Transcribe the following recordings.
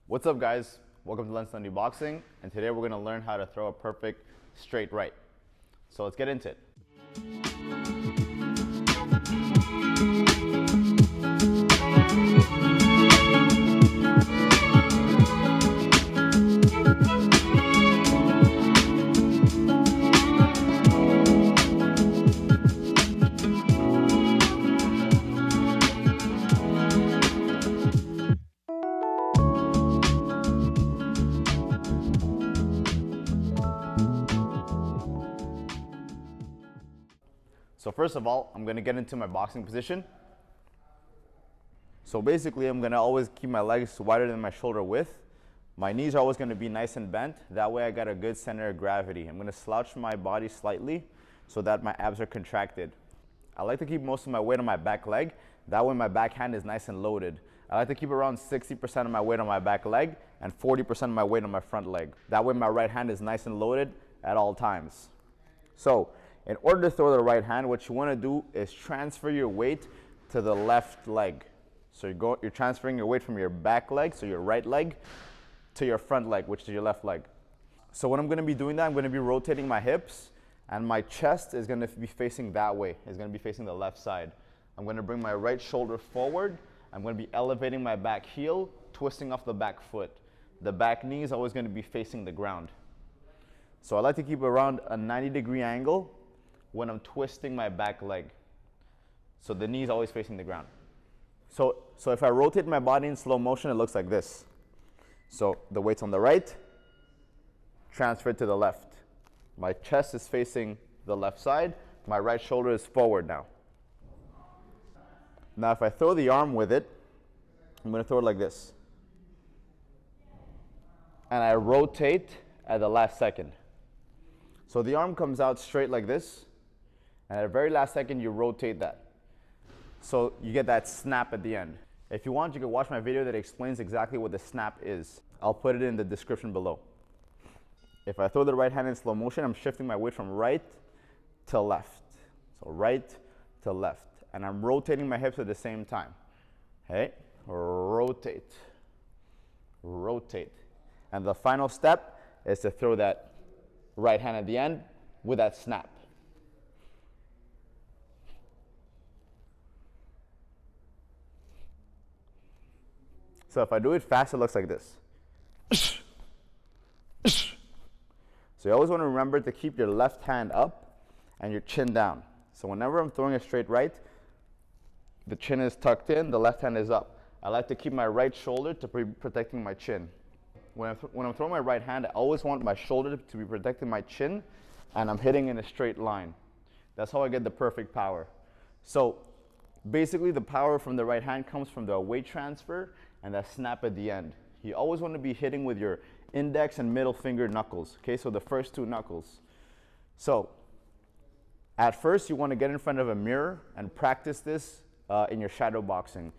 What's up, guys? Welcome to Lentz Lundy Boxing, and today we're going to learn how to throw a perfect straight right. So let's get into it. So first of all, I'm going to get into my boxing position. So basically, I'm going to always keep my legs wider than my shoulder width. My knees are always going to be nice and bent. That way I got a good center of gravity. I'm going to slouch my body slightly so that my abs are contracted. I like to keep most of my weight on my back leg. That way my backhand is nice and loaded. I like to keep around 60% of my weight on my back leg and 40% of my weight on my front leg. That way my right hand is nice and loaded at all times. So in order to throw the right hand, what you want to do is transfer your weight to the left leg. So you're transferring your weight from your back leg, so your right leg, to your front leg, which is your left leg. So when I'm going to be doing that, I'm going to be rotating my hips, and my chest is going to be facing that way. It's going to be facing the left side. I'm going to bring my right shoulder forward. I'm going to be elevating my back heel, twisting off the back foot. The back knee is always going to be facing the ground. So I like to keep around a 90-degree angle when I'm twisting my back leg. So the knee is always facing the ground. So if I rotate my body in slow motion, it looks like this. So the weight's on the right, transfer it to the left. My chest is facing the left side. My right shoulder is forward now. Now if I throw the arm with it, I'm going to throw it like this. And I rotate at the last second. So the arm comes out straight like this. And at the very last second, you rotate that. So you get that snap at the end. If you want, you can watch my video that explains exactly what the snap is. I'll put it in the description below. If I throw the right hand in slow motion, I'm shifting my weight from right to left. So right to left. And I'm rotating my hips at the same time. Okay? Rotate. Rotate. And the final step is to throw that right hand at the end with that snap. So if I do it fast, it looks like this. So you always want to remember to keep your left hand up and your chin down. So whenever I'm throwing a straight right, the chin is tucked in, the left hand is up. I like to keep my right shoulder to be protecting my chin. When I'm throwing my right hand, I always want my shoulder to be protecting my chin, and I'm hitting in a straight line. That's how I get the perfect power. So basically, the power from the right hand comes from the weight transfer and that snap at the end. You always want to be hitting with your index and middle finger knuckles, okay? So the first two knuckles. So at first, you want to get in front of a mirror and practice this in your shadow boxing.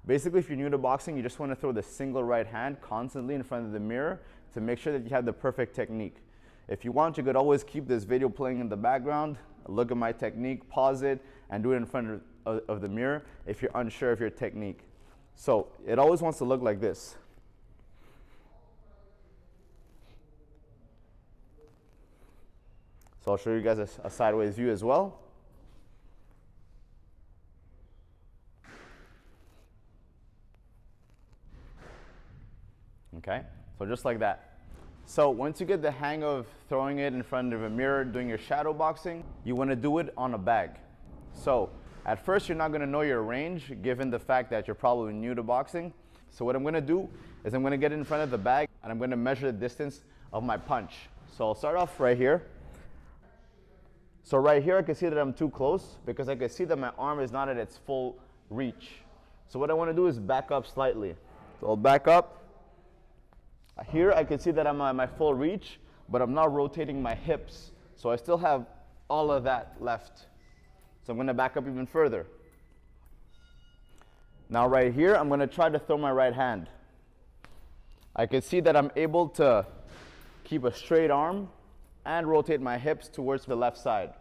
Basically, if you're new to boxing, you just want to throw the single right hand constantly in front of the mirror to make sure that you have the perfect technique. If you want, you could always keep this video playing in the background, look at my technique, pause it, and do it in front of the mirror if you're unsure of your technique. So it always wants to look like this. So I'll show you guys a sideways view as well. Okay, so just like that. So once you get the hang of throwing it in front of a mirror, doing your shadow boxing, you want to do it on a bag. So at first, you're not going to know your range, given the fact that you're probably new to boxing. So what I'm going to do is I'm going to get in front of the bag, and I'm going to measure the distance of my punch. So I'll start off right here. So right here, I can see that I'm too close because I can see that my arm is not at its full reach. So what I want to do is back up slightly. So I'll back up. Here, I can see that I'm at my full reach, but I'm not rotating my hips. So I still have all of that left. So I'm going to back up even further. Now right here, I'm going to try to throw my right hand. I can see that I'm able to keep a straight arm and rotate my hips towards the left side.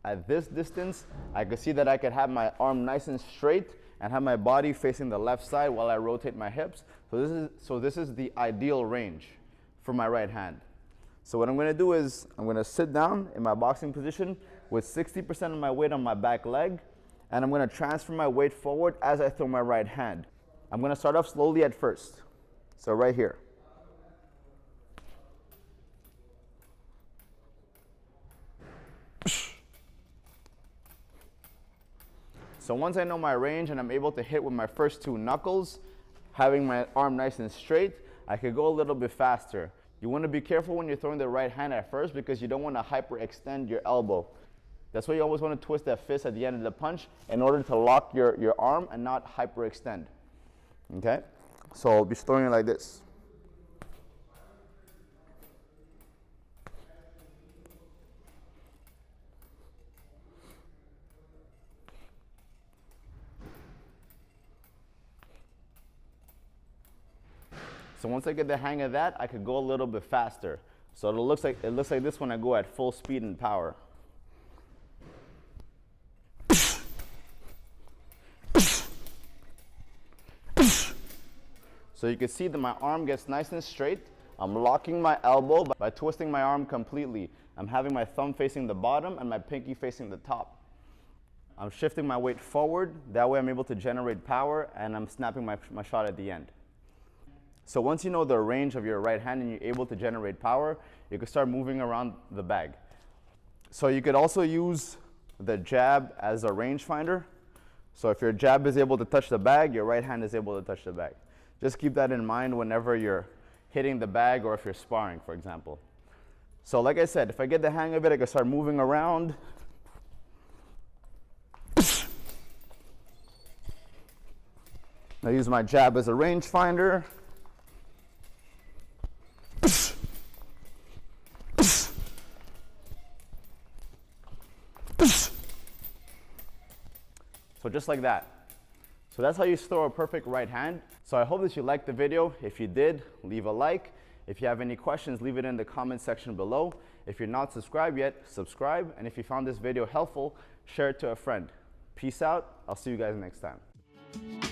At this distance, I can see that I could have my arm nice and straight and have my body facing the left side while I rotate my hips. So this is the ideal range for my right hand. So what I'm going to do is I'm going to sit down in my boxing position with 60% of my weight on my back leg, and I'm going to transfer my weight forward as I throw my right hand. I'm going to start off slowly at first. So right here. So once I know my range and I'm able to hit with my first two knuckles, having my arm nice and straight, I could go a little bit faster. You want to be careful when you're throwing the right hand at first because you don't want to hyperextend your elbow. That's why you always want to twist that fist at the end of the punch in order to lock your arm and not hyperextend. Okay? So I'll be throwing it like this. So once I get the hang of that, I could go a little bit faster. So it looks like this when I go at full speed and power. So you can see that my arm gets nice and straight. I'm locking my elbow by twisting my arm completely. I'm having my thumb facing the bottom and my pinky facing the top. I'm shifting my weight forward. That way I'm able to generate power and I'm snapping my shot at the end. So once you know the range of your right hand and you're able to generate power, you can start moving around the bag. So you could also use the jab as a range finder. So if your jab is able to touch the bag, your right hand is able to touch the bag. Just keep that in mind whenever you're hitting the bag or if you're sparring, for example. So like I said, if I get the hang of it, I can start moving around. I use my jab as a range finder. So just like that. So that's how you throw a perfect right hand. So I hope that you liked the video. If you did, leave a like. If you have any questions, leave it in the comment section below. If you're not subscribed yet, subscribe. And if you found this video helpful, share it to a friend. Peace out. I'll see you guys next time.